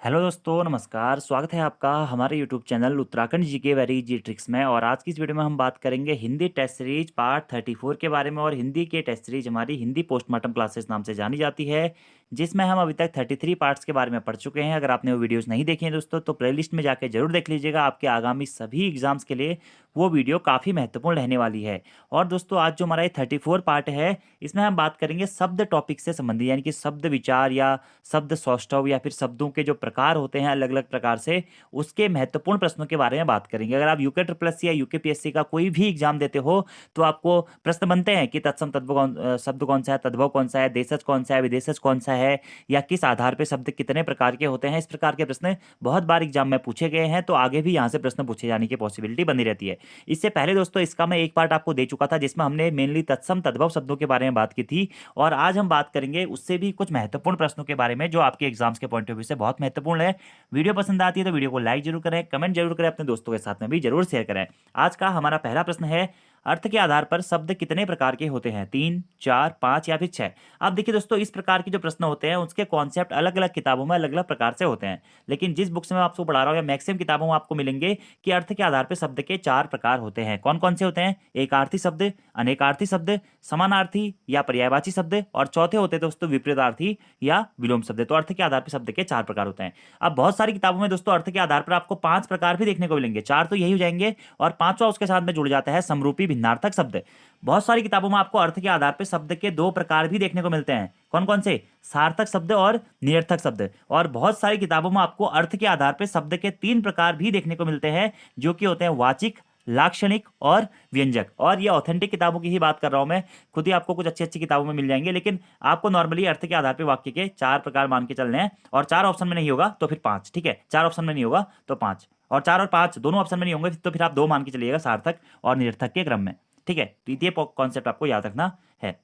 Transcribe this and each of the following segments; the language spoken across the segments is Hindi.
हेलो दोस्तों, नमस्कार। स्वागत है आपका हमारे YouTube channel Uttarakhand GK very जी ट्रिक्स में। और आज की इस वीडियो में हम बात करेंगे हिंदी टेस्ट सीरीज पार्ट 34 के बारे में। और हिंदी के टेस्ट सीरीज हमारी हिंदी पोस्टमार्टम क्लासेस नाम से जानी जाती है, जिसमें हम अभी तक 33 पार्ट्स के बारे में पढ़ चुके हैं। अगर आपने वो वीडियोस नहीं देखी हैं दोस्तों, तो प्लेलिस्ट में जाकर जरूर देख लीजिएगा। आपके आगामी सभी एग्जाम्स के लिए वो वीडियो काफ़ी महत्वपूर्ण रहने वाली है। और दोस्तों, आज जो हमारा ये 34 पार्ट है, इसमें हम बात करेंगे शब्द टॉपिक से संबंधित, यानी कि शब्द विचार या शब्द सौष्ठव या फिर शब्दों के जो प्रकार होते हैं अलग अलग प्रकार से, उसके महत्वपूर्ण प्रश्नों के बारे में बात करेंगे। अगर आप यूके ट्रिपल एस या यूकेपीएससी का कोई भी एग्जाम देते हो, तो आपको प्रश्न बनते हैं कि तत्सम तद्भव शब्द कौन सा है, तद्भव कौन सा है, देशज कौन सा है, विदेशज कौन सा है, या किस आधार पर शब्द कितने प्रकार के होते हैं। इस प्रकार के प्रश्न बहुत बार एग्जाम में पूछे गए हैं, तो आगे भी यहाँ से प्रश्न पूछे जाने की पॉसिबिलिटी बनी रहती है। इससे पहले दोस्तों, इसका मैं एक पार्ट आपको दे चुका था, जिसमें हमने मेनली तत्सम तद्भव शब्दों के बारे में बात की थी। और आज हम बात करेंगे उससे भी कुछ महत्वपूर्ण प्रश्नों के बारे में, जो आपके एग्जाम्स के पॉइंट ऑफ व्यू से बहुत महत्वपूर्ण है। वीडियो पसंद आती है तो वीडियो को लाइक जरूर करें, कमेंट जरूर करें, अपने दोस्तों के साथ में भी जरूर शेयर करें। आज का हमारा पहला प्रश्न है, अर्थ के आधार पर शब्द कितने प्रकार के होते हैं? 3, 4, 5 या फिर 6? आप देखिए दोस्तों, इस प्रकार के जो प्रश्न होते हैं उसके कॉन्सेप्ट अलग अलग किताबों में अलग अलग प्रकार से होते हैं। लेकिन जिस बुक से मैं आपको पढ़ा रहा हूँ या मैक्सिमम किताबों में आपको मिलेंगे कि अर्थ के आधार पर शब्द के 4 प्रकार होते हैं। कौन कौन से होते हैं? एकार्थी शब्द, अनेकार्थी शब्द, समानार्थी या पर्यायवाची शब्द, और चौथे होते हैं दोस्तों विपरीतार्थी या विलोम शब्द। तो अर्थ के आधार पर शब्द के 4 प्रकार होते हैं। अब बहुत सारी किताबों में दोस्तों अर्थ के आधार पर आपको 5 प्रकार भी देखने को मिलेंगे। 4 तो यही हो जाएंगे, और पांचवा उसके साथ में जुड़ जाता है समरूपी भिन्नार्थक शब्द। बहुत सारी किताबों में आपको अर्थ के आधार पर शब्द के 2 प्रकार भी देखने को मिलते हैं। कौन कौन से? सार्थक शब्द और निरर्थक शब्द। और बहुत सारी किताबों में आपको अर्थ के आधार पर शब्द के 3 प्रकार भी देखने को मिलते हैं, जो कि होते हैं वाचिक, लाक्षणिक और व्यंजक। और ये ऑथेंटिक किताबों की ही बात कर रहा हूं मैं, खुद ही आपको कुछ अच्छी अच्छी किताबों में मिल जाएंगे। लेकिन आपको नॉर्मली अर्थ के आधार पर वाक्य के 4 प्रकार मान के चलने हैं। और 4 ऑप्शन में नहीं होगा तो फिर 5, ठीक है? 4 ऑप्शन में नहीं होगा तो 5, और 4 और 5 दोनों ऑप्शन में नहीं होंगे तो फिर आप 2 मान के चलिएगा, सार्थक और निरर्थक के क्रम में, ठीक है? तो ये कॉन्सेप्ट आपको याद रखना है।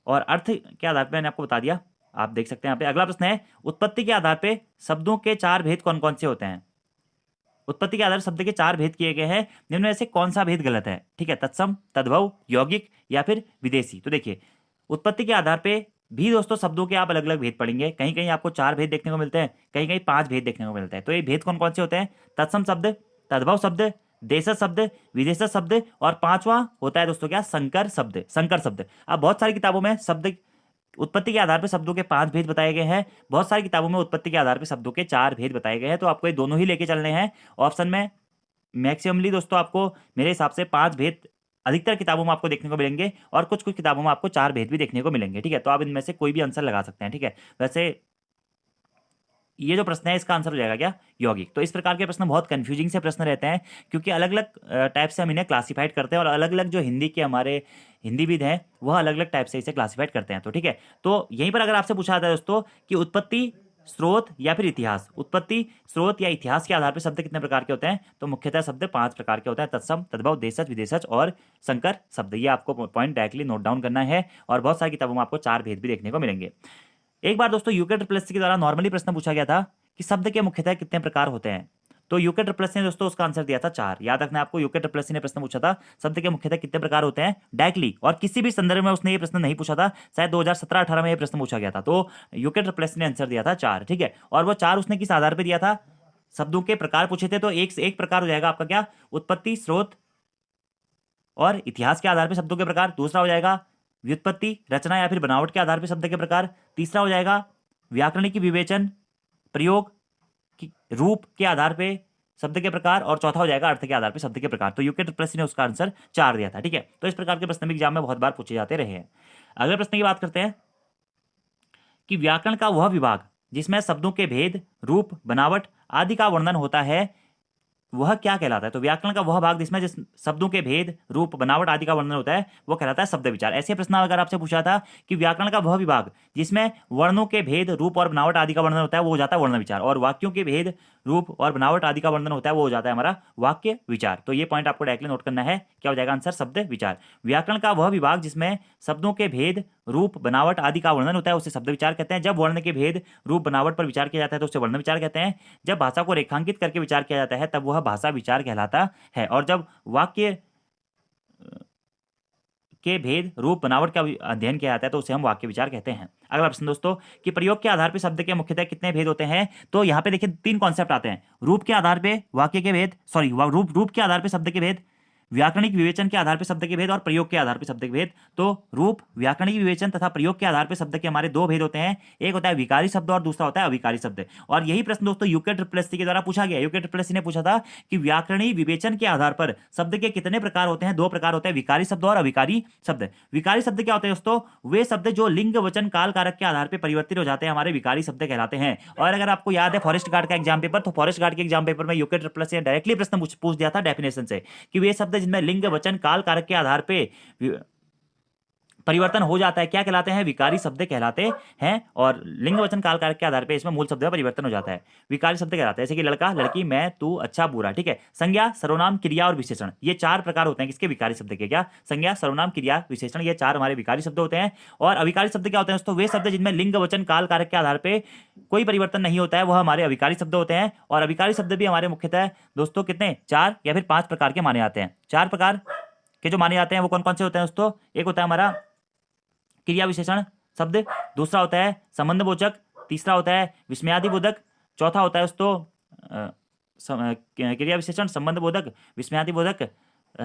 और अर्थ के आधार पर मैंने आपको बता दिया, आप देख सकते हैं यहाँ पे। अगला प्रश्न है, उत्पत्ति के आधार पर शब्दों के 4 भेद कौन कौन से होते हैं? उत्पत्ति के आधार पर शब्द के 4 भेद किए गए हैं, निम्न में से कौन सा भेद गलत है? ठीक है, तत्सम, तद्भव, यौगिक या फिर विदेशी। तो देखिए, उत्पत्ति के आधार पे भी दोस्तों शब्दों के आप अलग अलग भेद पढ़ेंगे। कहीं कहीं आपको 4 भेद देखने को मिलते हैं, कहीं कहीं 5 भेद देखने को मिलते हैं। तो ये भेद कौन कौन से होते हैं? तत्सम शब्द, तद्भव शब्द, देशज शब्द, विदेशज शब्द, और पांचवा होता है दोस्तों क्या? संकर शब्द, संकर शब्द। अब बहुत सारी किताबों में शब्द उत्पत्ति के आधार पर शब्दों के 5 भेद बताए गए हैं, बहुत सारी किताबों में उत्पत्ति के आधार पर शब्दों के 4 भेद बताए गए हैं। तो आपको ये दोनों ही लेके चलने हैं। ऑप्शन में मैक्सिममली दोस्तों आपको मेरे हिसाब से 5 भेद अधिकतर किताबों में आपको देखने को मिलेंगे, और कुछ कुछ किताबों में आपको 4 भेद भी देखने को मिलेंगे, ठीक है? तो आप इनमें से कोई भी आंसर लगा सकते हैं, ठीक है? वैसे ये जो प्रश्न है, इसका आंसर हो जाएगा क्या? यौगिक। तो इस प्रकार के प्रश्न बहुत कंफ्यूजिंग से प्रश्न रहते हैं, क्योंकि अलग अलग टाइप से हम इन्हें क्लासिफाइड करते हैं, और अलग अलग जो हिंदी के हमारे हिंदीविद हैं वह अलग अलग टाइप से इसे क्लासिफाइड करते हैं। तो ठीक है, तो यहीं पर अगर आपसे पूछा जाता है दोस्तों कि उत्पत्ति, स्रोत या फिर इतिहास, उत्पत्ति, स्रोत या इतिहास के आधार पर शब्द कितने प्रकार के होते हैं? तो मुख्यतः शब्द 5 प्रकार के होते हैं, तत्सम, तद्भव, देशज, विदेशज और संकर शब्द। ये आपको पॉइंट डायरेक्टली नोट डाउन करना है। और बहुत सारी किताबों में आपको 4 भेद भी देखने को मिलेंगे। एक बार दोस्तों यूके ट्रिपल एस के द्वारा नॉर्मली प्रश्न पूछा गया था कि शब्द के मुख्यतः कितने प्रकार होते हैं, तो यूके ट्रिपल एस ने दोस्तों उसका आंसर दिया था 4। याद रखना, आपको यूके ट्रिपल एस ने प्रश्न पूछा था शब्द के मुख्यतः कितने प्रकार होते हैं डायरेक्टली, और किसी भी संदर्भ में उसने ये प्रश्न नहीं पूछा था। शायद 2017-18 में ये प्रश्न पूछा गया था, तो यूके ट्रिपल एस ने आंसर दिया था 4, ठीक है? और वो 4 उसने किस आधार पर दिया था? शब्दों के प्रकार पूछे थे, तो एक से एक प्रकार हो जाएगा आपका क्या? उत्पत्ति, स्रोत और इतिहास के आधार पर शब्दों के प्रकार। दूसरा हो जाएगा व्युत्पत्ति, रचना या फिर बनावट के आधार पर शब्द के प्रकार। तीसरा हो जाएगा व्याकरणिक विवेचन, प्रयोग की रूप के आधार पे शब्द के प्रकार। और चौथा हो जाएगा अर्थ के आधार पे शब्द के प्रकार। तो यूके ट्रिपल एस ने उसका आंसर 4 दिया था, ठीक है? तो इस प्रकार के प्रश्न भी एग्जाम में बहुत बार पूछे जाते रहे हैं। अगले प्रश्न की बात करते हैं कि व्याकरण का वह विभाग जिसमें शब्दों के भेद, रूप, बनावट आदि का वर्णन होता है, वह क्या कहलाता है? तो व्याकरण का वह भाग जिसमें जिस शब्दों के भेद, रूप, बनावट आदि का वर्णन होता है, वो कहलाता है शब्द विचार। ऐसे प्रश्न अगर आपसे पूछा था कि व्याकरण का वह विभाग जिसमें वर्णों के भेद, रूप और बनावट आदि का वर्णन होता है, वो हो जाता है वर्ण विचार। और वाक्यों के भेद, रूप और बनावट आदि का वर्णन होता है, वो हो जाता है हमारा वाक्य विचार। तो ये पॉइंट आपको डायरेक्टली नोट करना है। क्या हो जाएगा आंसर? शब्द विचार। व्याकरण का वह विभाग जिसमें शब्दों के भेद, रूप, बनावट आदि का वर्णन होता है, उसे शब्द विचार कहते हैं। जब वर्ण के भेद, रूप, बनावट पर विचार किया जाता है तो उसे वर्ण विचार कहते हैं। जब भाषा को रेखांकित करके विचार किया जाता है तब वह भाषा विचार कहलाता है। और जब वाक्य के भेद, रूप, बनावट का अध्ययन किया जाता है तो उसे हम वाक्य विचार कहते हैं। अगला प्रश्न दोस्तों कि प्रयोग के आधार पर शब्द के मुख्यतः कितने भेद होते हैं। तो यहाँ पे देखिए 3 कॉन्सेप्ट आते हैं। रूप के आधार पे वाक्य के भेद, सॉरी रूप के आधार पे शब्द के भेद, व्याकरणिक विवेचन के आधार पर शब्द के भेद और प्रयोग के आधार पर शब्द के भेद। तो रूप, व्याकरणिक विवेचन तथा प्रयोग के आधार पर शब्द के हमारे 2 भेद होते हैं। एक होता है विकारी शब्द और दूसरा होता है अविकारी शब्द। और यही प्रश्न दोस्तों यूके ट्रिपल एससी के द्वारा पूछा गया। यूके ट्रिपल एससी ने पूछा था कि व्याकरणिक विवेचन के आधार पर शब्द के कितने प्रकार होते हैं। 2 प्रकार होते हैं, विकारी शब्द और अविकारी शब्द। विकारी शब्द क्या होते हैं दोस्तों, वे शब्द जो लिंग वचन काल कारक के आधार पर परिवर्तित हो जाते हैं हमारे विकारी शब्द कहलाते हैं। और अगर आपको याद है फॉरेस्ट गार्ड का एग्जाम पेपर, तो फॉरेस्ट गार्ड के एग्जाम पेपर में यूके ट्रिपल एससी ने डायरेक्टली प्रश्न पूछ दिया था डेफिनेशन से कि वे शब्द जिनमें लिंग वचन काल कारक के आधार पे परिवर्तन हो जाता है क्या कहलाते हैं, विकारी शब्द कहलाते हैं। और लिंग वचन काल कारक के आधार पे इसमें मूल शब्द में परिवर्तन हो जाता है, विकारी शब्द कहलाते हैं। जैसे कि लड़का, लड़की, मैं, तू, अच्छा, बुरा। ठीक है, संज्ञा, सर्वनाम, क्रिया और विशेषण, ये 4 प्रकार होते हैं किसके, विकारी शब्द के। क्या, संज्ञा, सर्वनाम, क्रिया, विशेषण, ये 4 हमारे विकारी शब्द होते हैं। और अविकारी शब्द क्या होते हैं दोस्तों, वे शब्द जिनमें लिंग वचन काल कारक के आधार पर कोई परिवर्तन नहीं होता है, वह हमारे अविकारी शब्द होते हैं। और अविकारी शब्द भी हमारे मुख्यतः दोस्तों कितने, 4 या फिर 5 प्रकार के माने जाते हैं। 4 प्रकार के जो माने जाते हैं वो कौन कौन से होते हैं दोस्तों। एक होता है हमारा क्रिया विशेषण शब्द, दूसरा होता है संबंधबोधक, तीसरा होता है विस्मयादिबोधक, चौथा होता है दोस्तों क्रिया विशेषण, संबंधबोधक, विस्मयादिबोधक,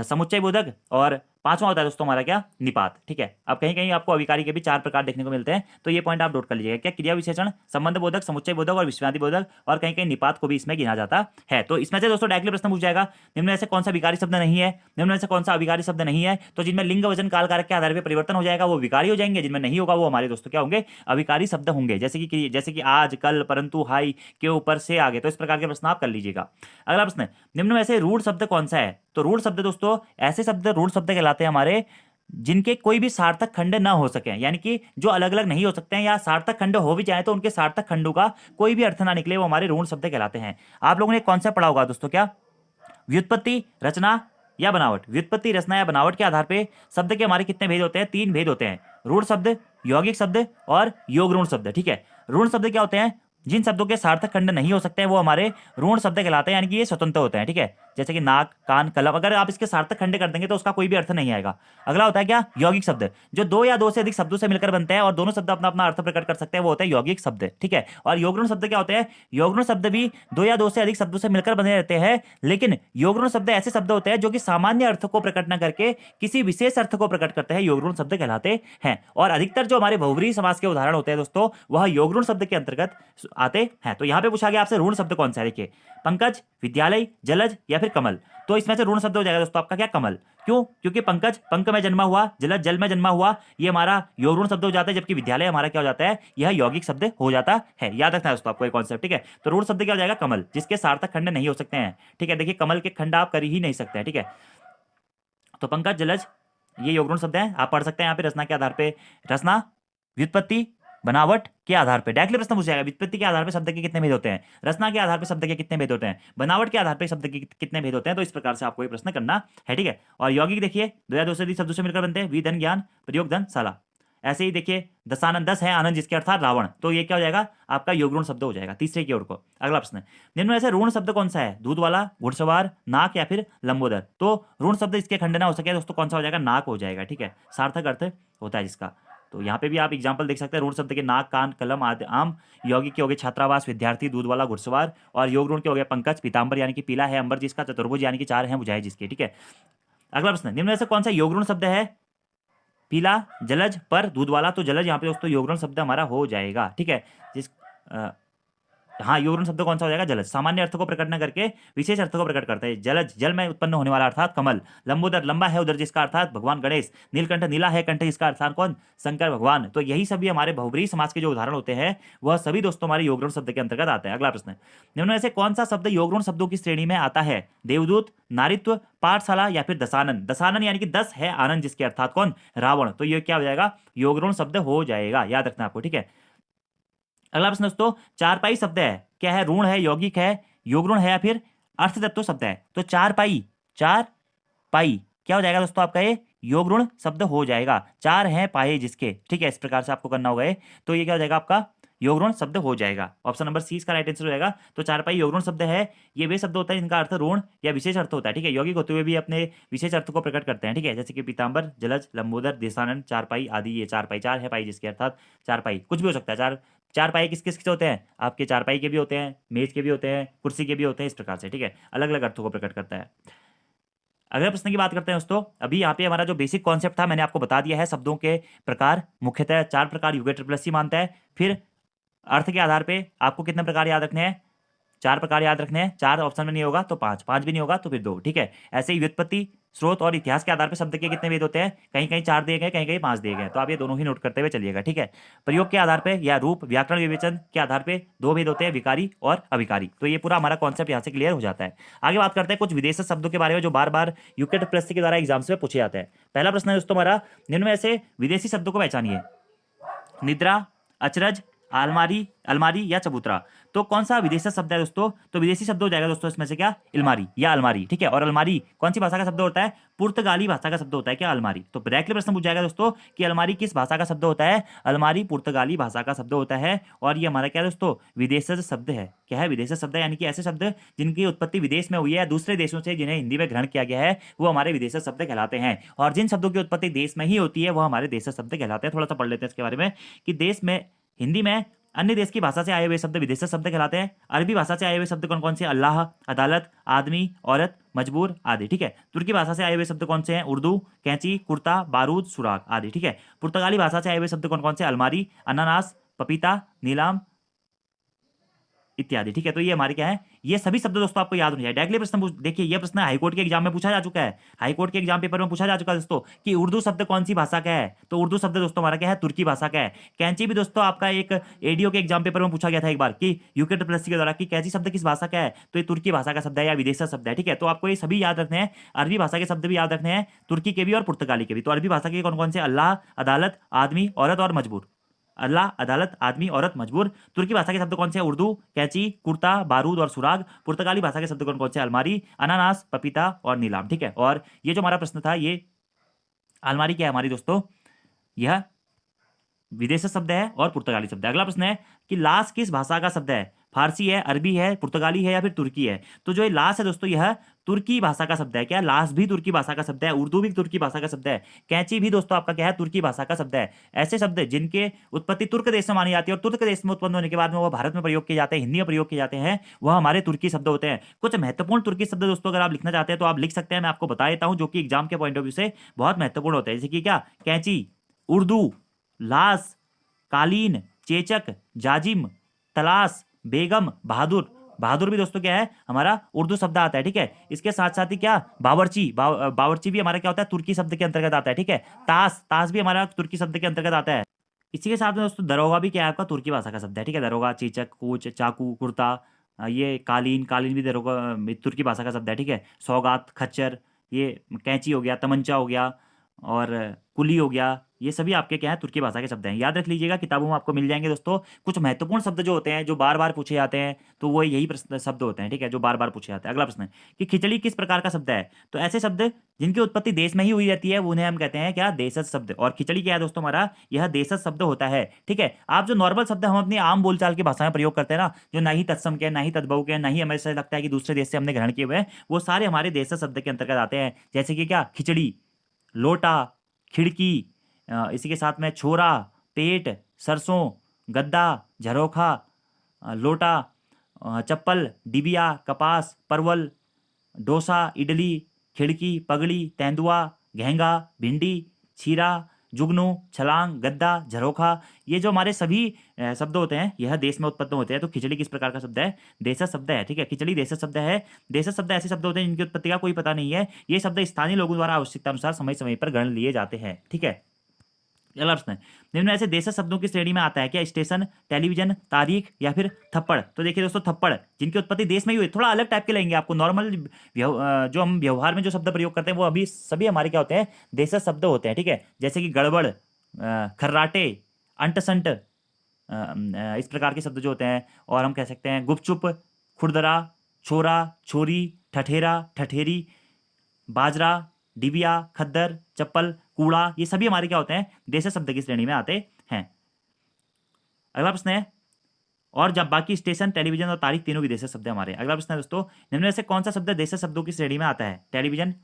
समुच्चय बोधक, और 5वां होता है दोस्तों हमारा क्या, निपात। ठीक है, अब कहीं कहीं आपको अविकारी के भी 4 प्रकार देखने को मिलते हैं, तो ये पॉइंट आप नोट कर लीजिएगा। क्या, क्रिया विशेषण, संबंध बोधक, समुच्चय बोधक और विस्मयादि बोधक, और कहीं कहीं निपात को भी इसमें गिना जाता है। तो इसमें से दोस्तों डायरेक्टली प्रश्न पूछ जाएगा, निम्न में से कौन सा विकारी शब्द नहीं है, निम्न में से कौन सा अविकारी शब्द नहीं है। तो जिनमें लिंग वचन काल कारक के आधार पर परिवर्तन हो जाएगा वो विकारी हो जाएंगे, जिनमें नहीं होगा वो हमारे दोस्तों क्या होंगे, अविकारी शब्द होंगे। जैसे कि आज, कल, परंतु, हाई, के ऊपर, से, आगे। तो इस प्रकार के प्रश्न आप कर लीजिएगा। अगला प्रश्न, निम्न में से रूढ़ शब्द कौन सा है। तो रूढ़ शब्द दोस्तों ऐसे शब्द रूढ़ शब्द कहलाते हैं हमारे जिनके कोई भी सार्थक खंड ना हो सके, यानी कि जो अलग अलग नहीं हो सकते हैं, या सार्थक खंड हो भी जाए तो उनके सार्थक खंडों का कोई भी अर्थ ना निकले, वो हमारे रूढ़ शब्द कहलाते हैं। आप लोगों ने कौन सा पढ़ा होगा दोस्तों, क्या, व्युत्पत्ति, रचना या बनावट। व्युत्पत्ति, रचना या बनावट के आधार पे शब्द के हमारे कितने भेद होते हैं, 3 भेद होते हैं, रूढ़ शब्द, यौगिक शब्द और योग ऋण शब्द। ठीक है, ऋण शब्द क्या होते हैं, जिन शब्दों के सार्थक खंड नहीं हो सकते हैं वो हमारे ऋण शब्द कहलाते हैं, यानी कि ये स्वतंत्र होते हैं। ठीक है, जैसे कि नाक, कान, कलम, अगर आप इसके सार्थक खंड कर देंगे तो उसका कोई भी अर्थ नहीं आएगा। अगला होता है क्या, यौगिक शब्द, जो 2 या 2 से अधिक शब्दों से मिलकर बनते हैं और दोनों शब्द अपना अपना अर्थ प्रकट कर सकते हैं, वो होते हैं यौगिक शब्द। ठीक है, और योगऋण शब्द क्या होते हैं, योगऋण शब्द भी 2 या 2 से अधिक शब्दों से मिलकर बने रहते हैं, लेकिन योगऋण शब्द ऐसे शब्द होते हैं जो कि सामान्य अर्थ को प्रकट न करके किसी विशेष अर्थ को प्रकट करते हैं, योगऋण शब्द कहलाते हैं। और अधिकतर जो हमारे बहुव्रीहि समास के उदाहरण होते हैं दोस्तों, वह योगऋण शब्द के अंतर्गत आते हैं। तो यहाँ पे पूछा गया आपसे ऋण शब्द कौन सा है, देखिए, पंकज, विद्यालय, जलज या फिर कमल। तो इसमें से ऋण शब्द हो जाएगा दोस्तों आपका क्या, कमल। क्यों, क्योंकि पंकज पंक में जन्मा हुआ, जलज जल में जन्मा हुआ, ये हमारा योग ऋण शब्द हो जाता है, जबकि विद्यालय हमारा क्या हो जाता है, यह यौगिक शब्द हो जाता है। याद रखना है दोस्तों आपको ये कॉन्सेप्ट। ठीक है, तो ऋण शब्द क्या हो जाएगा, कमल, जिसके सार्थक खंड नहीं हो सकते हैं। ठीक है, देखिए कमल के खंड आप कर ही नहीं सकते हैं। ठीक है, तो पंकज, जलज ये योग ऋण शब्द है, आप पढ़ सकते हैं यहाँ पे रचना के आधार पे, रचना, व्युत्पत्ति, बनावट के आधार पे डायरेक्टली प्रश्न पूछ जाएगा। व्युत्पत्ति के आधार पे शब्द के कितने भेद होते हैं, रचना के आधार पे शब्द के कितने भेद होते हैं, बनावट के आधार पे शब्द के कितने भेद होते हैं। तो इस प्रकार से आपको ये प्रश्न करना है। ठीक है, और यौगिक देखिए 2 या 2 से अधिक शब्दों से मिलकर बनते हैं, वी धन ज्ञान, प्रयोग धन शाला। ऐसे ही देखिए दशानंद, 10 है आनंद, जिसके अर्थात रावण। तो ये क्या हो जाएगा आपका योगऋण शब्द हो जाएगा तीसरे की ओर को। अगला प्रश्न, निम्न में से ऋण शब्द कौन सा है, दूध वाला, घुड़सवार, नाक या फिर लंबोदर। तो ऋण शब्द इसके खंड ना हो सके दोस्तों, कौन सा हो जाएगा, नाक हो जाएगा। ठीक है, सार्थक अर्थ होता है जिसका। तो यहाँ पे भी आप एग्जाम्पल देख सकते हैं, ऋण शब्द के नाक, कान, कलम आदि, आम, यौगिक के हो गए छात्रावास, विद्यार्थी, दूध वाला, घुड़सवार, और योग ऋण के हो गए पंकज, पीताम्बर यानी कि पीला है, अंबर जिसका, चतुर्भुज यानी कि 4 है बुझाए जिसके। ठीक है, अगला प्रश्न, निम्न में से कौन सा योग ऋण शब्द है, पीला, जलज, पर, दूध वाला। तो जलज यहाँ पे दोस्तों योग ऋण शब्द हमारा हो जाएगा। ठीक है, हाँ, योग ऋण शब्द कौन सा हो जाएगा, जलज, सामान्य अर्थ को प्रकट न करके विशेष अर्थ को प्रकट करता है। जलज जल में उत्पन्न होने वाला अर्थात कमल, लंबोदर लंबा है उधर जिसका अर्थात भगवान गणेश, नीलकंठ नीला है कंठ जिसका अर्थात कौन, शंकर भगवान। तो यही सभी हमारे बहुव्रीहि समास के जो उदाहरण होते हैं वह सभी दोस्तों हमारे योग ऋण शब्द के अंतर्गत आते हैं। अगला प्रश्न, निम्न में से कौन सा शब्द योग ऋण शब्दों की श्रेणी में आता है, देवदूत, नारित्व, पाठशाला या फिर दशानन। दशानन यानी कि 10 है आनंद, जिसके अर्थात कौन, रावण। तो ये क्या हो जाएगा, योग ऋण शब्द हो जाएगा, याद रखना आपको। ठीक है, अगला प्रश्न दोस्तों, चारपाई शब्द है, क्या है, ऋण है, यौगिक है, योग ऋण है या फिर अर्थ तत्व शब्द है। तो चारपाई क्या हो जाएगा दोस्तों आपका, ये योग ऋण शब्द हो जाएगा, 4 हैं पाए जिसके। ठीक है, इस प्रकार से आपको करना होगा ये। तो ये क्या हो जाएगा आपका योगऋण शब्द हो जाएगा। ऑप्शन नंबर सी इसका राइट आंसर हो जाएगा। तो चारपाई योगऋण शब्द है। ये वे शब्द होता है जिनका अर्थ ऋण या विशेष अर्थ होता है, ठीक है। यौगिक होते हुए भी अपने विशेष अर्थ को प्रकट करते हैं, ठीक है। जैसे कि पीताम्बर, जलज, लंबोदर, देशानंद, चारपाई आदि। ये चारपाई, चार है पाई जिसके अर्थात चारपाई कुछ भी हो सकता है। चार पाई किस किस के होते हैं? आपके चारपाई के भी होते हैं, मेज के भी होते हैं, कुर्सी के भी होते हैं, इस प्रकार से, ठीक है। अलग अलग अर्थों को प्रकट करता है। अगले प्रश्न की बात करते हैं दोस्तों। अभी यहाँ पे हमारा जो बेसिक कॉन्सेप्ट था मैंने आपको बता दिया है। शब्दों के प्रकार मुख्यतः 4 प्रकार यूके ट्रिपल एस सी मानता है। फिर अर्थ के आधार पे आपको कितने प्रकार याद रखने हैं? 4 प्रकार याद रखने हैं। 4 ऑप्शन में नहीं होगा तो 5, 5 भी नहीं होगा तो फिर 2, ठीक है। ऐसे ही व्युत्पत्ति, स्रोत और इतिहास के आधार पर शब्द के कितने भेद होते हैं? कहीं कहीं 4 दिए गए, कहीं कहीं 5 दिए गए। तो आप ये दोनों ही नोट करते हुए चलिएगा, ठीक है। प्रयोग के आधार पर या रूप व्याकरण विवेचन के आधार पर 2 भेद होते हैं, विकारी और अविकारी। तो ये पूरा हमारा कॉन्सेप्ट यहाँ से क्लियर हो जाता है। आगे बात करते हैं कुछ विदेशी शब्दों के बारे में जो बार बार यूके ट्रिपल एस सी के द्वारा एग्जाम्स में पूछे जाते हैं। पहला प्रश्न है दोस्तों हमारा, निम्न में से विदेशी शब्दों को पहचानिए। निद्रा, अचरज, अलमारी, अलमारी या चबूतरा। तो कौन सा विदेशी शब्द है दोस्तों? तो विदेशी शब्द हो जाएगा दोस्तों इसमें से क्या? अलमारी या अलमारी, ठीक है। और अलमारी कौन सी भाषा का शब्द होता है? पुर्तगाली भाषा का शब्द होता है क्या? अलमारी। तो डायरेक्टली प्रश्न पूछ जाएगा दोस्तों कि अलमारी किस भाषा का शब्द होता है? अलमारी पुर्तगाली भाषा का शब्द होता है। और ये हमारा क्या दोस्तों? विदेशज शब्द है। क्या है? विदेशज शब्द है, यानी कि ऐसे शब्द जिनकी उत्पत्ति विदेश में हुई है, दूसरे देशों से जिन्हें हिंदी में ग्रहण किया गया है, वो हमारे विदेशज शब्द कहलाते हैं। और जिन शब्दों की उत्पत्ति देश में ही होती है वो हमारे देशज शब्द कहलाते हैं। थोड़ा सा पढ़ लेते हैं इसके बारे में कि देश में हिंदी में अन्य देश की भाषा से आए हुए शब्द विदेशी शब्द कहलाते हैं। अरबी भाषा से आए हुए शब्द कौन कौन से? अल्लाह, अदालत, आदमी, औरत, मजबूर आदि, ठीक है। तुर्की भाषा से आए हुए शब्द कौन से हैं? उर्दू, कैंची, कुर्ता, बारूद, सुराग आदि, ठीक है। पुर्तगाली भाषा से आए हुए शब्द कौन कौन से? अलमारी, अनानास, पपीता, नीलाम इत्यादि, ठीक है। तो ये हमारे क्या है? ये सभी शब्द दोस्तों आपको याद होने चाहिए। डायरेक्टली प्रश्न देखिए, ये प्रश्न हाईकोर्ट के एग्जाम में पूछा जा चुका है। हाईकोर्ट के एग्जाम पेपर में पूछा जा चुका है दोस्तों कि उर्दू शब्द कौन सी भाषा का है? तो उर्दू शब्द दोस्तों हमारा क्या है? तुर्की भाषा का है। कैंची भी दोस्तों आपका एक एडीओ के एग्जाम पेपर में पूछा गया था एक बार कि यूके ट्रिपल एस सी के द्वारा कि कैंची शब्द किस भाषा का है? तो ये तुर्की भाषा का शब्द है या विदेशी शब्द है, ठीक है। तो आपको ये सभी याद रखने हैं। अरबी भाषा के शब्द भी याद रखने हैं, तुर्की के भी और पुर्तगाली के भी। तो अरबी भाषा के कौन कौन से? अल्लाह, अदालत, आदमी, औरत और मजबूर। अल्लाह, अदालत, आदमी, औरत, मजबूर। तुर्की भाषा के शब्द कौन से हैं? उर्दू, कैंची, कुर्ता, बारूद और सुराग। पुर्तगाली भाषा के शब्द कौन कौन से? अलमारी, अनानास, पपीता और नीलाम, ठीक है। और ये जो हमारा प्रश्न था, ये अलमारी क्या है हमारी दोस्तों? यह विदेशी शब्द है और पुर्तगाली शब्द है। अगला प्रश्न है कि लास किस भाषा का शब्द है? फारसी है, अरबी है, पुर्तगाली है या फिर तुर्की है? तो जो ये लास है दोस्तों, यह तुर्की भाषा का शब्द है। क्या? लास भी तुर्की भाषा का शब्द है, उर्दू भी तुर्की भाषा का शब्द है, कैंची भी दोस्तों आपका क्या है? तुर्की भाषा का शब्द है। ऐसे शब्द जिनके उत्पत्ति तुर्क देश में मानी जाती है और तुर्क देश में उत्पन्न होने के बाद में वह भारत में प्रयोग किए जाते हैं, हिंदी में प्रयोग किए जाते हैं, वह हमारे तुर्की शब्द होते हैं। कुछ महत्वपूर्ण तुर्की शब्द दोस्तों अगर आप लिखना चाहते हैं तो आप लिख सकते हैं, मैं आपको बता देता हूं, जो कि एग्जाम के पॉइंट ऑफ व्यू से बहुत महत्वपूर्ण होते हैं। जैसे कि क्या? कैंची, उर्दू, लास, कालीन, चेचक, जाजिम, तलाश, बेगम, बहादुर। बहादुर भी दोस्तों क्या है? हमारा उर्दू शब्द आता है, ठीक है। इसके साथ साथ ही क्या? बावर्ची, बावर्ची भी हमारा क्या होता है? तुर्की शब्द के अंतर्गत आता है, ठीक है। ताश, ताश भी हमारा तुर्की शब्द के अंतर्गत आता है। इसी के साथ में दोस्तों दरोगा भी क्या है? आपका तुर्की भाषा का शब्द है, ठीक है। दरोगा, चेचक, कोच, चाकू, कुर्ता, ये कालीन, कालीन भी दरोगा तुर्की भाषा का शब्द है, ठीक है। सौगात, खच्चर, ये कैंची हो गया, तमंचा हो गया और कुली हो गया, ये सभी आपके क्या है? तुर्की भाषा के शब्द हैं। याद रख लीजिएगा, किताबों में आपको मिल जाएंगे दोस्तों। कुछ महत्वपूर्ण शब्द जो होते हैं, जो बार बार पूछे जाते हैं, तो वो यही प्रश्न शब्द होते हैं, ठीक है, जो बार बार पूछे जाते हैं। अगला प्रश्न है कि खिचड़ी किस प्रकार का शब्द है? तो ऐसे शब्द जिनकी उत्पत्ति देश में ही हुई रहती है उन्हें हम कहते हैं क्या? देशज शब्द। और खिचड़ी क्या है दोस्तों हमारा? यह देशज शब्द होता है, ठीक है। आप जो नॉर्मल शब्द हम अपनी आम बोलचाल की भाषा में प्रयोग करते हैं ना, जो ना ही तत्सम के, ना ही तद्भव के, ना ही हमें ऐसा लगता है कि दूसरे देश से हमने ग्रहण किए हुए हैं, वो सारे हमारे देशज शब्द के अंतर्गत आते हैं। जैसे कि क्या? खिचड़ी, लोटा, खिड़की, इसी के साथ में छोरा, पेट, सरसों, गद्दा, झरोखा, लोटा, चप्पल, डिबिया, कपास, परवल, डोसा, इडली, खिड़की, पगड़ी, तेंदुआ, घेंगा, भिंडी, छीरा, जुगनू, छलांग, गद्दा, झरोखा, ये जो हमारे सभी शब्द होते हैं यह देश में उत्पन्न होते हैं। तो खिचड़ी किस प्रकार का शब्द है? देशज शब्द है, ठीक है। खिचड़ी देशज शब्द है। देशज शब्द ऐसे शब्द होते हैं जिनकी उत्पत्ति का कोई पता नहीं है। ये शब्द स्थानीय लोगों द्वारा आवश्यकता अनुसार समय समय पर गण लिए जाते हैं, ठीक है। अगला प्रश्न है, निम्न में ऐसे देशज शब्दों की श्रेणी में आता है क्या? स्टेशन, टेलीविजन, तारीख या फिर थप्पड़। तो देखिए दोस्तों, थप्पड़ जिनकी उत्पत्ति देश में ही हुई, थोड़ा अलग टाइप के लेंगे आपको। नॉर्मल जो हम व्यवहार में जो शब्द प्रयोग करते हैं वो अभी सभी हमारे क्या होते हैं? देशज शब्द होते हैं, ठीक है। जैसे कि गड़बड़, खर्राटे, अंटसंट, इस प्रकार के शब्द जो होते हैं। और हम कह सकते हैं गुपचुप, खुरदरा, छोरा, छोरी, ठठेरा, ठठेरी, बाजरा, डिबिया, खद्दर, चप्पल, कूड़ा, ये सभी हमारे क्या होते हैं? देशज शब्द की श्रेणी में आते हैं। अगला प्रश्न है और जब बाकी स्टेशन, टेलीविजन और तारीख तीनों विदेशी शब्द है हमारे। अगला प्रश्न है दोस्तों, निम्न में से कौन सा शब्द देशज शब्दों की श्रेणी में आता है? टेलीविजन,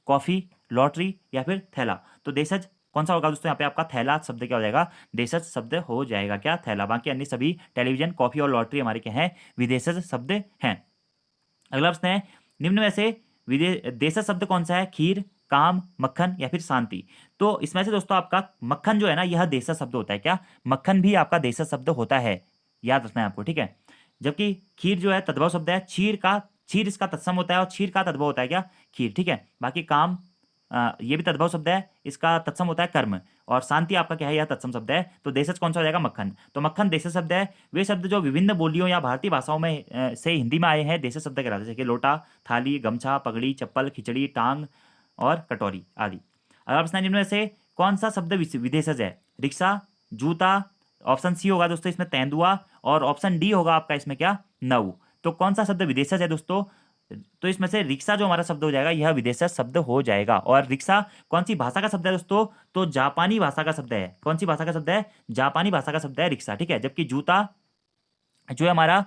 कॉफी, लॉटरी या फिर थैला। तो देशज कौन सा होगा दोस्तों? यहाँ पे आपका थैला शब्द क्या हो जाएगा? देशज शब्द हो जाएगा क्या? थैला। बाकी अन्य सभी टेलीविजन, कॉफी और लॉटरी हमारे क्या है? विदेशज शब्द हैं। अगला प्रश्न है, निम्न में से देशज शब्द कौन सा है? खीर, काम, मक्खन या फिर शांति। तो इसमें से दोस्तों आपका मक्खन जो है ना, यह देशज शब्द होता है क्या? मक्खन भी आपका देशज शब्द होता है, याद रखना है आपको, ठीक है। जबकि खीर जो है तद्भव शब्द है, क्षीर इसका तत्सम होता है और क्षीर का तद्भव होता है क्या? खीर, ठीक है। बाकी काम ये भी तद्भव शब्द है, इसका तत्सम होता है कर्म, और शांति आपका क्या है? यह तत्सम शब्द है। तो देशज कौन सा हो जाएगा? मक्खन। तो मक्खन देशज शब्द है। वे शब्द जो विभिन्न बोलियों या भारतीय भाषाओं में से हिंदी में आए हैं देशज शब्द कहलाते हैं, जैसे कि लोटा, थाली, गमछा, पगड़ी, चप्पल, खिचड़ी, टांग और कटोरी आदि। अगला प्रश्न है, इनमें से कौन सा शब्द विदेशज है? रिक्शा, जूता, ऑप्शन सी होगा दोस्तों इसमें तेंदुआ, और ऑप्शन डी होगा आपका इसमें क्या? नऊ। तो कौन सा शब्द विदेशज है दोस्तों? तो इसमें से रिक्शा जो हमारा शब्द हो जाएगा, यह विदेशज शब्द हो जाएगा। और रिक्शा कौन सी भाषा का शब्द है दोस्तों? तो जापानी भाषा का शब्द है। कौन सी भाषा का शब्द है? जापानी भाषा का शब्द है रिक्शा, ठीक है। जबकि जूता जो है हमारा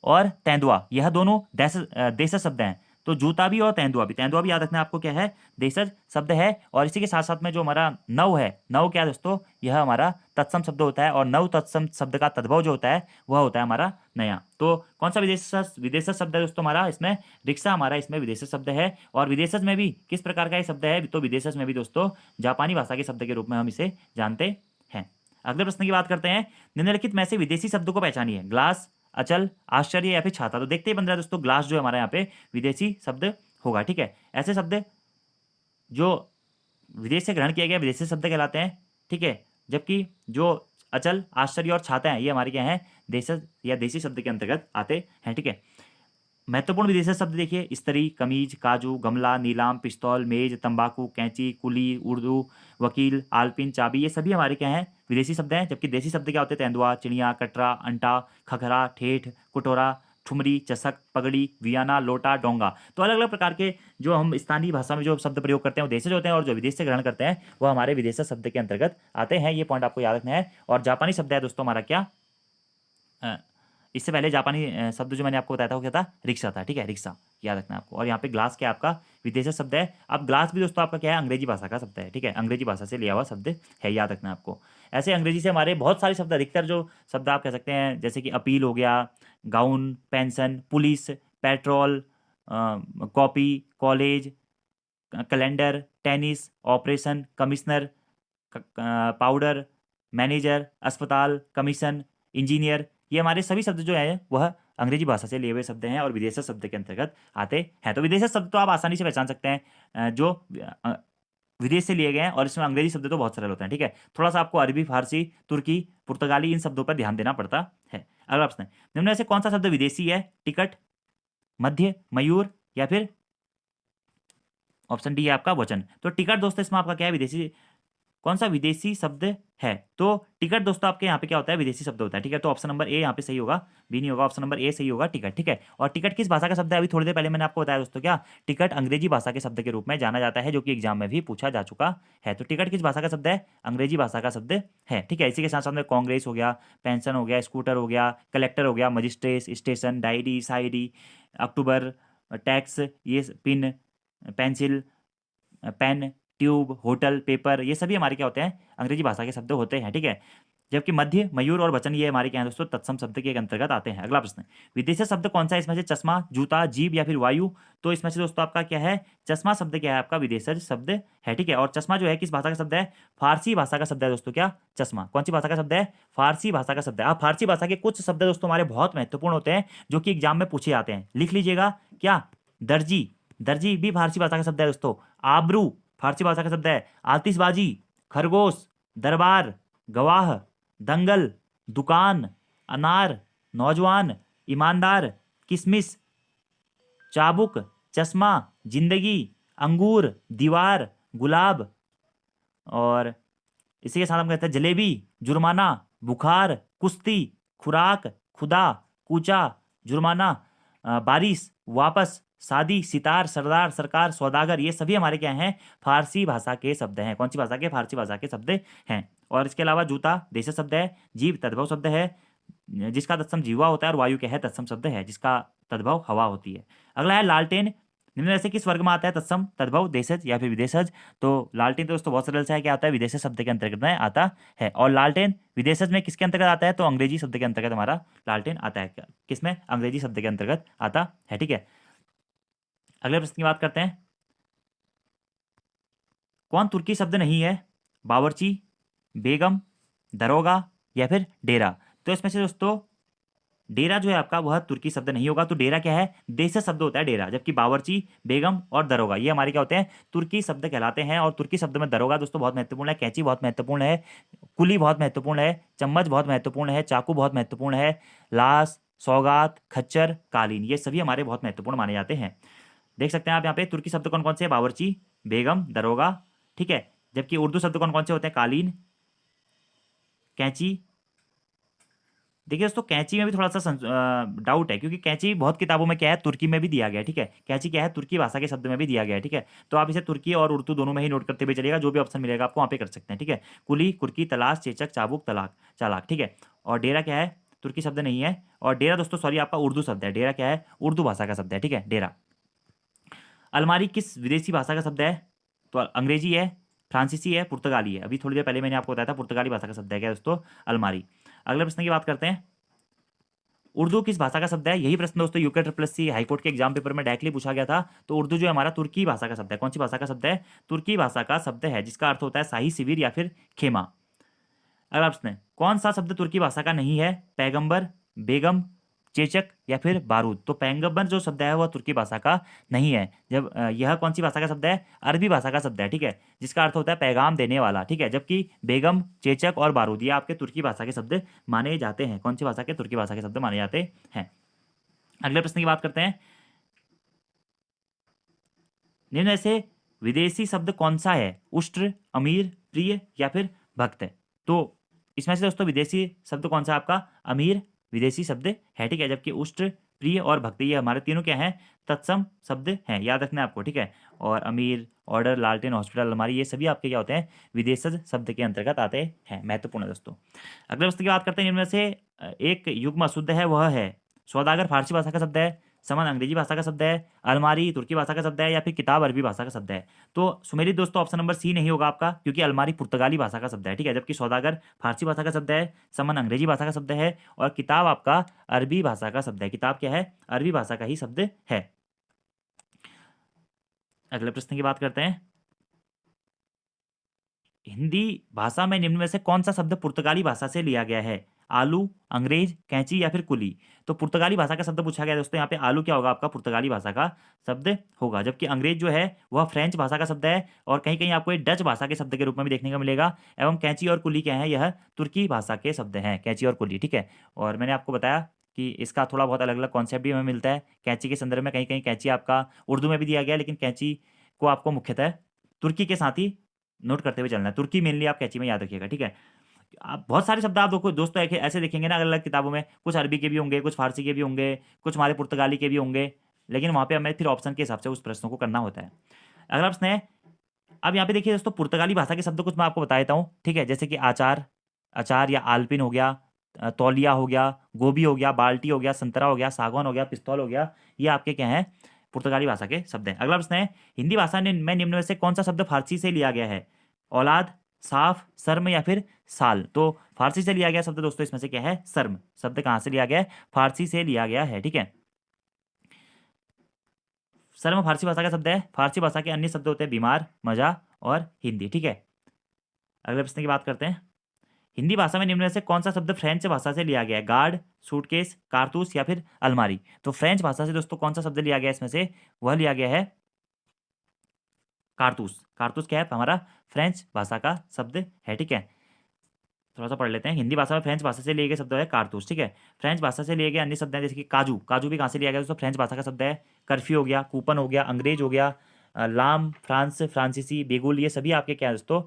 और तेंदुआ, यह दोनों देशज शब्द हैं। तो जूता भी और तेंदुआ भी याद रखना है आपको, क्या है? देशज शब्द है। और इसी के साथ साथ में जो हमारा नव है, नव क्या है दोस्तों? यह हमारा तत्सम शब्द होता है, और नव तत्सम शब्द का तद्भव जो होता है वह होता है हमारा नया। तो कौन सा विदेशज शब्द है दोस्तों हमारा? इसमें रिक्शा हमारा इसमें विदेशज शब्द है। और विदेशज में भी किस प्रकार का ये शब्द है? तो विदेशज में भी दोस्तों जापानी भाषा के शब्द के रूप में हम इसे जानते हैं। अगले प्रश्न की बात करते हैं, निम्नलिखित में से विदेशी शब्दों को पहचानिए। ग्लास, अचल, आश्चर्य या फिर छाता। तो देखते ही बन रहा है दोस्तों, ग्लास जो है हमारा यहाँ पे विदेशी शब्द होगा, ठीक है। ऐसे शब्द जो विदेश से ग्रहण किया गया विदेशी शब्द कहलाते हैं, ठीक है। जबकि जो अचल, आश्चर्य और छाता है, ये हमारे क्या है? देशज या देशी शब्द के अंतर्गत आते हैं, ठीक है। महत्वपूर्ण विदेशी शब्द देखिए, स्त्री, कमीज, काजू, गमला, नीलाम, पिस्तौल, मेज, तंबाकू, कैंची, कुली, उर्दू, वकील, आलपिन, चाबी, ये सभी हमारे क्या हैं? विदेशी शब्द हैं। जबकि देशी शब्द क्या होते हैं? तेंदुआ, चिड़िया, कटरा, अंटा, खखरा, ठेठ, कुटोरा, ठुमरी, चषक, पगड़ी, वियाना, लोटा, डोंगा। तो अलग अलग प्रकार के जो हम स्थानीय भाषा में जो शब्द प्रयोग करते हैं वो देशज होते हैं, और जो विदेश से ग्रहण करते हैं वो हमारे विदेशी शब्द के अंतर्गत आते हैं। ये पॉइंट आपको याद रखना है। और जापानी शब्द है दोस्तों हमारा क्या? इससे पहले जापानी शब्द जो मैंने आपको बताया था वो क्या था? रिक्शा था, ठीक है। रिक्शा याद रखना है आपको। और यहाँ पे ग्लास क्या आपका विदेशी शब्द है। अब ग्लास भी दोस्तों आपका क्या है? अंग्रेजी भाषा का शब्द है, ठीक है। अंग्रेजी भाषा से लिया हुआ शब्द है, याद रखना है आपको। ऐसे अंग्रेजी से हमारे बहुत सारे शब्द, अधिकतर जो शब्द आप कह सकते हैं, जैसे कि अपील हो गया, gown, pension, police, petrol, copy, college, calendar, tennis, operation, commissioner, powder, manager, अस्पताल, कमीशन, इंजीनियर, ये हमारे सभी शब्द जो हैं वह अंग्रेजी भाषा से लिए हुए शब्द हैं और विदेशी शब्द के अंतर्गत आते हैं। तो विदेशी शब्द तो आप आसानी से पहचान सकते हैं, जो विदेश से लिए गए हैं, और इसमें अंग्रेजी शब्द तो बहुत सरल होते हैं, ठीक है। थोड़ा सा आपको अरबी, फारसी, तुर्की, पुर्तगाली, इन शब्दों पर ध्यान देना पड़ता है। अगला प्रश्न है, निम्न में से कौन सा शब्द विदेशी है? टिकट, मध्य, मयूर या फिर ऑप्शन डी है आपका वचन। तो टिकट दोस्तों इसमें आपका क्या है? विदेशी। कौन सा विदेशी शब्द है? तो टिकट दोस्तों आपके यहाँ पे क्या होता है? विदेशी शब्द होता है, ठीक है। तो ऑप्शन नंबर ए यहाँ पे सही होगा, बी नहीं होगा। ऑप्शन नंबर ए सही होगा, टिकट, ठीक है। और टिकट किस भाषा का शब्द है? अभी थोड़ी देर पहले मैंने आपको बताया दोस्तों, क्या टिकट अंग्रेजी भाषा के शब्द के रूप में जाना जाता है, जो कि एग्जाम में भी पूछा जा चुका है। तो टिकट किस भाषा का शब्द है? अंग्रेजी भाषा का शब्द है, ठीक है। इसी के साथ साथ में कांग्रेस हो गया, पेंशन हो गया, स्कूटर हो गया, कलेक्टर हो गया, मजिस्ट्रेट, स्टेशन, डायरी, शायरी, अक्टूबर, टैक्स, ये pin, pencil, pen, tube, hotel, paper, ये सभी हमारे क्या होते हैं? अंग्रेजी भाषा के शब्द होते हैं, ठीक है। जबकि मध्य, मयूर और वचन ये हमारे क्या हैं दोस्तों? तत्सम शब्द के अंतर्गत आते हैं। अगला प्रश्न, विदेशी शब्द कौन सा है इसमें से? चश्मा, जूता, जीभ या फिर वायु। तो इसमें से दोस्तों आपका क्या है? चश्मा शब्द क्या है आपका? विदेशी शब्द है, ठीक है। और चश्मा जो है किस भाषा का शब्द है? फारसी भाषा का शब्द है दोस्तों। क्या चश्मा कौन सी भाषा का शब्द है? फारसी भाषा का शब्द है। आप फारसी भाषा के कुछ शब्द दोस्तों हमारे बहुत महत्वपूर्ण होते हैं, जो कि एग्जाम में पूछे जाते हैं, लिख लीजिएगा। क्या? दर्जी, दर्जी भी फारसी भाषा का शब्द है दोस्तों। आबरू फारसी भाषा का शब्द है। आतिशबाजी, खरगोश, दरबार, गवाह, दंगल, दुकान, अनार, नौजवान, ईमानदार, किशमिश, चाबुक, चश्मा, जिंदगी, अंगूर, दीवार, गुलाब, और इसी के साथ हम कहते हैं जलेबी, जुर्माना, बुखार, कुश्ती, खुराक, खुदा, कूचा, जुर्माना, बारिश, वापस, शादी, सितार, सरदार, सरकार, सौदागर, ये सभी हमारे क्या हैं? फारसी भाषा के शब्द हैं। कौन सी भाषा के? फारसी भाषा के शब्द हैं। और इसके अलावा जूता देशी शब्द है, जीभ तद्भव शब्द है, जिसका तत्सम जीवा होता है, और वायु क्या है, तत्सम शब्द है जिसका तद्भव हवा होती है। अगला है लालटेन, निम्न में से किस वर्ग में आता है, तत्सम, तद्भव, देशज या फिर विदेशज। तो लालटेन तो दोस्तों बहुत सरल सा है, क्या आता है, विदेशज शब्द के अंतर्गत में आता है। और लालटेन विदेशज में किसके अंतर्गत आता है, तो अंग्रेजी शब्द के अंतर्गत हमारा लालटेन आता है। किसमें, अंग्रेजी शब्द के अंतर्गत आता है। ठीक है, अगले प्रश्न की बात करते हैं। कौन तुर्की शब्द नहीं है, बावर्ची, बेगम, दरोगा या फिर डेरा। तो इसमें से दोस्तों डेरा जो है आपका वह तुर्की शब्द नहीं होगा। तो डेरा क्या है, देश शब्द होता है डेरा, जबकि बावर्ची, बेगम और दरोगा ये हमारे क्या होते हैं, तुर्की शब्द कहलाते हैं। और तुर्की शब्द में दरोगा दोस्तों बहुत महत्वपूर्ण है, कैंची बहुत महत्वपूर्ण है, कुली बहुत महत्वपूर्ण है, चम्मच बहुत महत्वपूर्ण है, चाकू बहुत महत्वपूर्ण है, लाश, सौगात, खच्चर, कालीन ये सभी हमारे बहुत महत्वपूर्ण माने जाते हैं। देख सकते हैं आप यहाँ पे तुर्की शब्द कौन कौन से, बावर्ची, बेगम, दरोगा। ठीक है, जबकि उर्दू शब्द कौन कौन से होते हैं, कालीन, कैंची। देखिए दोस्तों कैंची में भी थोड़ा सा डाउट है, क्योंकि कैंची बहुत किताबों में क्या है, तुर्की में भी दिया गया है। ठीक है, कैंची क्या है, तुर्की भाषा के शब्द में भी दिया गया है। ठीक है, तो आप इसे तुर्की और उर्दू दोनों में ही नोट करते हुए चलिएगा, जो भी ऑप्शन मिलेगा आपको वहाँ पे कर सकते हैं। ठीक है, कुली, कुर्की, तलाश, चेचक, चाबुक, तलाक, चालाक। ठीक है, और डेरा क्या है, तुर्की शब्द नहीं है। और डेरा दोस्तों सॉरी आपका उर्दू शब्द है, डेरा क्या है, उर्दू भाषा का शब्द है। ठीक है, डेरा। अलमारी किस विदेशी भाषा का शब्द है, तो अंग्रेजी है, फ्रांसीसी है, पुर्तगाली है। अभी थोड़ी देर पहले मैंने आपको बताया था पुर्तगाली भाषा का शब्द है क्या दोस्तों, अलमारी। अगले प्रश्न की बात करते हैं, उर्दू किस भाषा का शब्द है। यही प्रश्न दोस्तों यूके SSC हाईकोर्ट के एग्जाम पेपर में डायरेक्टली पूछा गया था। तो उर्दू जो है हमारा तुर्की भाषा का शब्द है। कौन सी भाषा का शब्द है, तुर्की भाषा का शब्द है, जिसका अर्थ होता है शाही शिविर या फिर खेमा। अगला प्रश्न है, कौन सा शब्द तुर्की भाषा का नहीं है, पैगंबर, बेगम, चेचक या फिर बारूद। तो पैगंबर जो शब्द है वह तुर्की भाषा का नहीं है। जब यह कौन सी भाषा का शब्द है, अरबी भाषा का शब्द है। ठीक है, जिसका अर्थ होता है पैगाम देने वाला। ठीक है, जबकि बेगम, चेचक और बारूद ये आपके तुर्की भाषा के शब्द माने जाते हैं। कौन सी भाषा के, तुर्की भाषा के शब्द माने जाते हैं। अगले प्रश्न की बात करते हैं, निम्न में से विदेशी शब्द कौन सा है, उष्ट्र, अमीर, प्रिय या फिर भक्त। तो इसमें से दोस्तों विदेशी शब्द कौन सा आपका, अमीर विदेशी शब्द है। ठीक है, जबकि उष्ट्र, प्रिय और भक्त ये हमारे तीनों क्या हैं, तत्सम शब्द हैं, याद रखना है आपको। ठीक है, और अमीर, ऑर्डर, लालटेन, हॉस्पिटल, अलमारी ये सभी आपके क्या होते हैं, विदेशज शब्द के अंतर्गत आते हैं। महत्वपूर्ण है दोस्तों। अगले प्रश्न की बात करते हैं, इनमें से एक युग्म अशुद्ध है, वह है सौदागर फारसी भाषा का शब्द है, समन अंग्रेजी भाषा का शब्द है, अलमारी तुर्की भाषा का शब्द है या फिर किताब अरबी भाषा का शब्द है। तो सुमेरी दोस्तों ऑप्शन नंबर सी नहीं होगा आपका, क्योंकि अलमारी पुर्तगाली भाषा का शब्द है। ठीक है, जबकि सौदागर फारसी भाषा का शब्द है, समन अंग्रेजी भाषा का शब्द है और किताब आपका अरबी भाषा का शब्द है। किताब क्या है, अरबी भाषा का ही शब्द है। अगले प्रश्न की बात करते हैं, हिंदी भाषा में निम्न में से कौन सा शब्द पुर्तगाली भाषा से लिया गया है, आलू, अंग्रेज, कैंची या फिर कुली। तो पुर्तगाली भाषा का शब्द पूछा गया दोस्तों, यहाँ पे आलू क्या होगा आपका, पुर्तगाली भाषा का शब्द होगा। जबकि अंग्रेज जो है वह फ्रेंच भाषा का शब्द है और कहीं कहीं आपको ये डच भाषा के शब्द के रूप में भी देखने को मिलेगा। एवं कैंची और कुली क्या है, यह तुर्की भाषा के शब्द हैं, कैंची और कुली। ठीक है, और मैंने आपको बताया कि इसका थोड़ा बहुत अलग अलग कॉन्सेप्ट भी हमें मिलता है। कैंची के संदर्भ में कहीं कहीं कैंची आपका उर्दू में भी दिया गया, लेकिन कैंची को आपको मुख्यतः तुर्की के साथ ही नोट करते हुए चलना है। तुर्की मेनली आप कैंची में याद रखिएगा। ठीक है, आप बहुत सारे शब्द आप दोस्तों ऐसे देखेंगे ना अलग अलग किताबों में, कुछ अरबी के भी होंगे, कुछ फारसी के भी होंगे, कुछ हमारे पुर्तगाली के भी होंगे, लेकिन वहाँ पे हमें फिर ऑप्शन के हिसाब से उस प्रश्नों को करना होता है। अगला प्रश्न है, अब यहाँ पे देखिए दोस्तों पुर्तगाली भाषा के शब्द कुछ मैं आपको बता देता हूँ। ठीक है, जैसे कि आचार, अचार या आलपिन हो गया, तौलिया हो गया, गोभी हो गया, बाल्टी हो गया, संतरा हो गया, सागवान हो गया, पिस्तौल हो गया, ये आपके क्या हैं, पुर्तगाली भाषा के शब्द हैं। अगला प्रश्न है, हिंदी भाषा में निम्न में से कौन सा शब्द फारसी से लिया गया है, औलाद, साफ, शर्म या फिर साल। तो फारसी से लिया गया शब्द दोस्तों इसमें से क्या है, शर्म शब्द कहाँ से लिया गया है, फारसी से लिया गया है। ठीक है, शर्म फारसी भाषा का शब्द है। फारसी भाषा के अन्य शब्द होते हैं बीमार, मजा और हिंदी। ठीक है, अगले प्रश्न की बात करते हैं, हिंदी भाषा में निम्न में से कौन सा शब्द फ्रेंच भाषा से लिया गया है, गार्ड, सूटकेस, कारतूस या फिर अलमारी। तो फ्रेंच भाषा से दोस्तों कौन सा शब्द लिया गया है इसमें से, वह लिया गया है कारतूस। कारतूस क्या है, हमारा फ्रेंच भाषा का शब्द है। ठीक है, थोड़ा सा पढ़ लेते हैं, हिंदी भाषा में फ्रेंच भाषा से लिए गए शब्द है कारतूस। ठीक है, फ्रेंच भाषा से लिए गए अन्य शब्द हैं जैसे कि काजू, काजू भी कहाँ से लिया गया दोस्तों, फ्रेंच भाषा का शब्द है। कर्फ्यू हो गया, कूपन हो गया, अंग्रेज हो गया, लाम, फ्रांस, फ्रांसीसी, बेगुल, ये सभी आपके क्या है दोस्तों,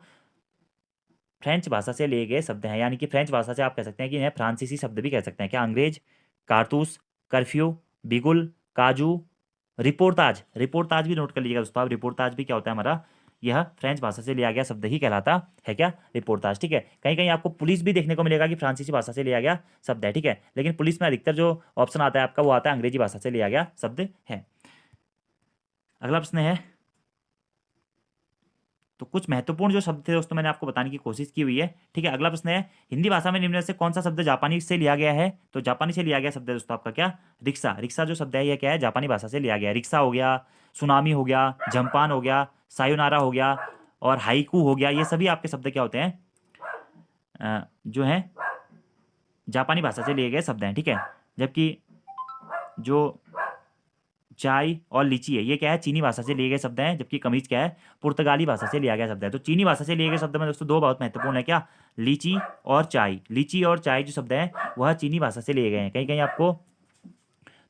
फ्रेंच भाषा से लिए गए शब्द हैं। यानी कि फ्रेंच भाषा से आप कह सकते हैं कि इन्हें फ्रांसीसी शब्द भी कह सकते हैं। क्या, अंग्रेज, कारतूस, कर्फ्यू, बिगुल, काजू, रिपोर्टाज। रिपोर्टाज भी नोट कर लीजिएगा दोस्तों आप, रिपोर्टाज भी क्या होता है हमारा, यह फ्रेंच भाषा से लिया गया शब्द ही कहलाता है क्या? रिपोर्टाज। ठीक है, कहीं कहीं आपको पुलिस भी देखने को मिलेगा कि फ्रांसीसी भाषा से लिया गया शब्द है। ठीक है, लेकिन पुलिस में अधिकतर जो ऑप्शन आता है आपका वो आता है अंग्रेजी भाषा से लिया गया शब्द है। अगला प्रश्न है, तो कुछ महत्वपूर्ण जो शब्द थे दोस्तों मैंने आपको बताने की कोशिश की हुई है। ठीक है, अगला प्रश्न है, हिंदी भाषा में निम्न में से कौन सा शब्द जापानी से लिया गया है? तो जापानी से लिया गया शब्द है दोस्तों आपका क्या? रिक्शा। रिक्शा जो शब्द है यह क्या है? जापानी भाषा से लिया गया है। रिक्शा हो गया, सुनामी हो गया, जम्पान हो गया, सायोनारा हो गया और हाइकू हो गया, ये सभी आपके शब्द क्या होते हैं? जो है जापानी भाषा से लिए गए शब्द हैं। ठीक है, जबकि जो चाय और लीची है ये क्या है? चीनी भाषा से लिए गए शब्द हैं, जबकि कमीज क्या है? पुर्तगाली भाषा से लिया गया शब्द है। तो चीनी भाषा से लिए गए शब्द में दोस्तों दो बहुत महत्वपूर्ण है क्या? लीची और चाय। लीची और चाय जो शब्द हैं वह चीनी भाषा से लिए गए हैं। कहीं कहीं आपको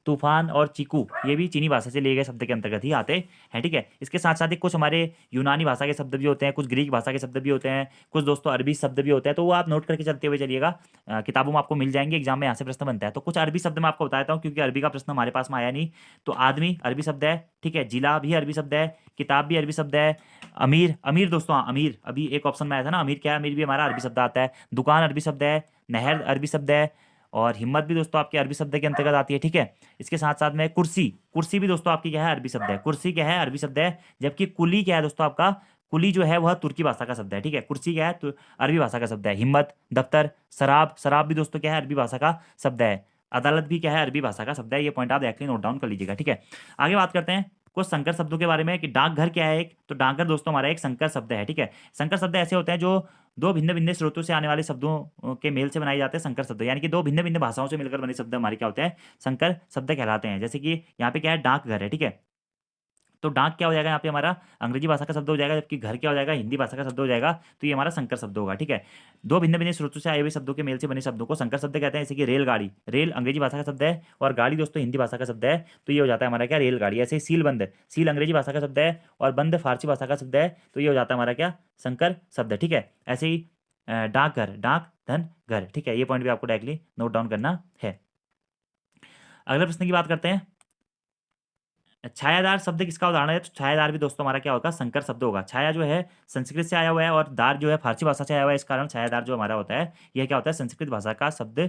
तूफान और चीकू ये भी चीनी भाषा से लिए गए शब्द के अंतर्गत ही आते हैं। ठीक है, इसके साथ साथ ही कुछ हमारे यूनानी भाषा के शब्द भी होते हैं, कुछ ग्रीक भाषा के शब्द भी होते हैं, कुछ दोस्तों अरबी शब्द भी होते हैं, तो वो आप नोट करके चलते हुए चलिएगा। किताबों में आपको मिल जाएंगे, एग्जाम में यहाँ से प्रश्न बनता है। तो कुछ अरबी शब्द मैं आपको बता देता हूँ क्योंकि अरबी का प्रश्न हमारे पास में आया नहीं। तो आदमी अरबी शब्द है। ठीक है, जिला भी अरबी शब्द है, किताब भी अरबी शब्द है। अमीर, अमीर दोस्तों, हाँ अमीर अभी एक ऑप्शन में आया था ना, अमीर क्या है? अमीर भी हमारा अरबी शब्द आता है। दुकान अरबी शब्द है, नहर अरबी शब्द है और हिम्मत भी दोस्तों आपके अरबी शब्द के अंतर्गत आती है। ठीक है, इसके साथ साथ में कुर्सी, कुर्सी भी दोस्तों आपकी क्या है? अरबी शब्द है। कुर्सी क्या है? अरबी शब्द है। जबकि कुली क्या है दोस्तों आपका? कुली जो है वह तुर्की भाषा का शब्द है। ठीक है, कुर्सी क्या है? तो अरबी भाषा का शब्द है। हिम्मत, दफ्तर, शराब, शराब भी दोस्तों क्या है? अरबी भाषा का शब्द है। अदालत भी क्या है? अरबी भाषा का शब्द है। ये पॉइंट आप एक्चुअली नोट डाउन कर लीजिएगा। ठीक है, आगे बात करते हैं कुछ संकर शब्दों के बारे में कि डाकघर क्या है? एक तो डाकघर दोस्तों हमारा एक संकर शब्द है। ठीक है, संकर शब्द ऐसे होते हैं जो दो भिन्न भिन्न स्रोतों से आने वाले शब्दों के मेल से बनाए जाते हैं संकर शब्द, यानी कि दो भिन्न भिन्न भाषाओं से मिलकर बने शब्द हमारे क्या होते हैं? संकर शब्द कहलाते हैं। जैसे कि यहाँ पे क्या है? डाकघर है। ठीक है, तो डाक क्या हो जाएगा यहाँ पे? हमारा अंग्रेजी भाषा का शब्द हो जाएगा, जबकि घर क्या हो जाएगा? हिंदी भाषा का शब्द हो जाएगा। तो ये हमारा संकर शब्द होगा। ठीक है, दो भिन्न भिन्न स्रोतों से आए हुए शब्दों के मेल से बने शब्दों को संकर शब्द कहते हैं। जैसे कि रेलगाड़ी, रेल अंग्रेजी भाषा का शब्द है और गाड़ी दोस्तों हिंदी भाषा का शब्द है, तो ये हो जाता है हमारा क्या? रेलगाड़ी। ऐसे ही सीलबंद, सील अंग्रेजी भाषा का शब्द है और बंद फारसी भाषा का शब्द है, तो ये हो जाता है हमारा क्या? संकर शब्द। ठीक है, ऐसे ही डाकघर, डाक धन घर। ठीक है, ये पॉइंट भी आपको डायरेक्टली नोट डाउन करना है। अगले प्रश्न की बात करते हैं, छायादार शब्द किसका उदाहरण है? तो छायादार भी दोस्तों हमारा क्या होगा? संकर शब्द होगा। छाया जो है संस्कृत से आया हुआ है और दार जो है फारसी भाषा से आया हुआ है, इस कारण छायादार जो हमारा होता है यह क्या होता है? संस्कृत भाषा का शब्द,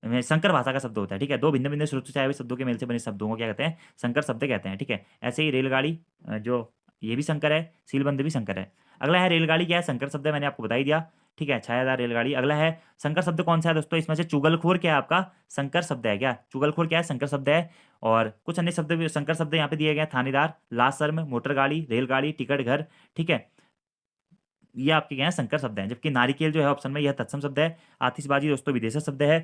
संकर भाषा का शब्द होता है। ठीक है, दो भिन्न भिन्न स्रोतों से आए हुए शब्दों के मेल से बने शब्दों को क्या कहते हैं? संकर शब्द कहते हैं। ठीक है, ऐसे ही रेलगाड़ी जो ये भी संकर है, सीलबंद भी संकर है। अगला है रेलगाड़ी क्या है? संकर शब्द है, मैंने आपको बता ही दिया। ठीक है, छायादार रेलगाड़ी। अगला है संकर शब्द कौन सा है दोस्तों? इसमें से चुगलखोर क्या है आपका? संकर शब्द है क्या? चुगलखोर क्या है? संकर शब्द है। और कुछ अन्य शब्द भी संकर शब्द यहाँ पे दिए गए हैं, थानेदार, लाशर्म, मोटरगाड़ी, रेलगाड़ी, टिकट घर। ठीक है, ये आपके क्या है? संकर शब्द हैं। जबकि नारिकेल जो है ऑप्शन में यह तत्सम शब्द है। आतिशबाजी दोस्तों विदेशी शब्द है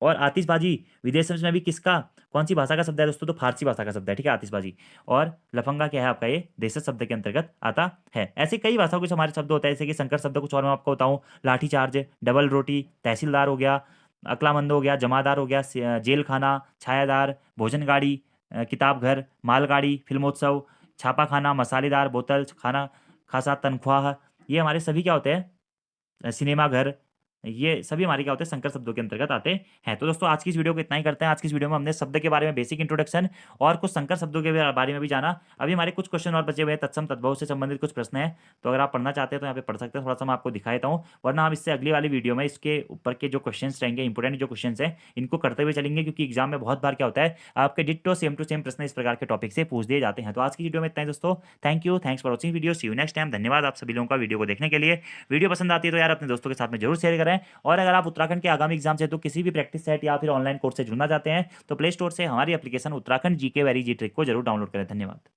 और आतिशबाजी विदेश में भी किसका, कौन सी भाषा का शब्द है दोस्तों? तो फारसी भाषा का शब्द है। ठीक है, आतिशबाजी। और लफंगा क्या है आपका? ये देशज शब्द के अंतर्गत आता है। ऐसे कई भाषाओं के हमारे शब्द होते हैं, जैसे कि संकर शब्द कुछ और मैं आपको बताऊं, लाठीचार्ज, डबल रोटी, तहसीलदार हो गया, अकलामंद हो गया, जमादार हो गया, जेल खाना, छायादार, भोजन गाड़ी, किताब घर, मालगाड़ी, फिल्मोत्सव, छापा खाना, मसालेदार, बोतल खाना, खासा, तनख्वाह, ये हमारे सभी क्या होते हैं? सिनेमा घर, ये सभी हमारे क्या होते हैं? संकर शब्दों के अंतर्गत आते हैं। तो दोस्तों आज की इस वीडियो को इतना ही करते हैं। आज की इस वीडियो में हमने शब्द के बारे में बेसिक इंट्रोडक्शन और कुछ संकर शब्दों के बारे में भी जाना। अभी हमारे कुछ क्वेश्चन और बचे हुए हैं, तत्सम तद्भव से संबंधित कुछ प्रश्न हैं, तो अगर आप पढ़ना चाहते हैं तो यहाँ पे पढ़ सकते हैं। थोड़ा सा मैं आपको दिखा देता हूँ, वरना हम इससे अगली वाली वीडियो में इसके ऊपर के जो क्वेश्चन रहेंगे, इंपोर्टेंट जो क्वेश्चन हैं, इनको करते हुए चलेंगे, क्योंकि एग्जाम में बहुत बार क्या होता है आपके डिट्टो सेम टू सेम प्रश्न इस प्रकार के टॉपिक से पूछ दिए जाते हैं। तो आज की वीडियो में इतना ही दोस्तों। Thank you, thanks for watching video, see you next time. धन्यवाद आप सभी लोगों का वीडियो को देखने के लिए। वीडियो पसंद आती है तो यार अपने दोस्तों के साथ में जरूर शेयर करें। और अगर आप उत्तराखंड के आगामी एग्जाम से तो किसी भी प्रैक्टिस सेट या फिर ऑनलाइन कोर्स से जुड़ना चाहते हैं तो प्ले स्टोर से हमारी एप्लीकेशन उत्तराखंड जीके वेरी जी ट्रिक को जरूर डाउनलोड करें। धन्यवाद।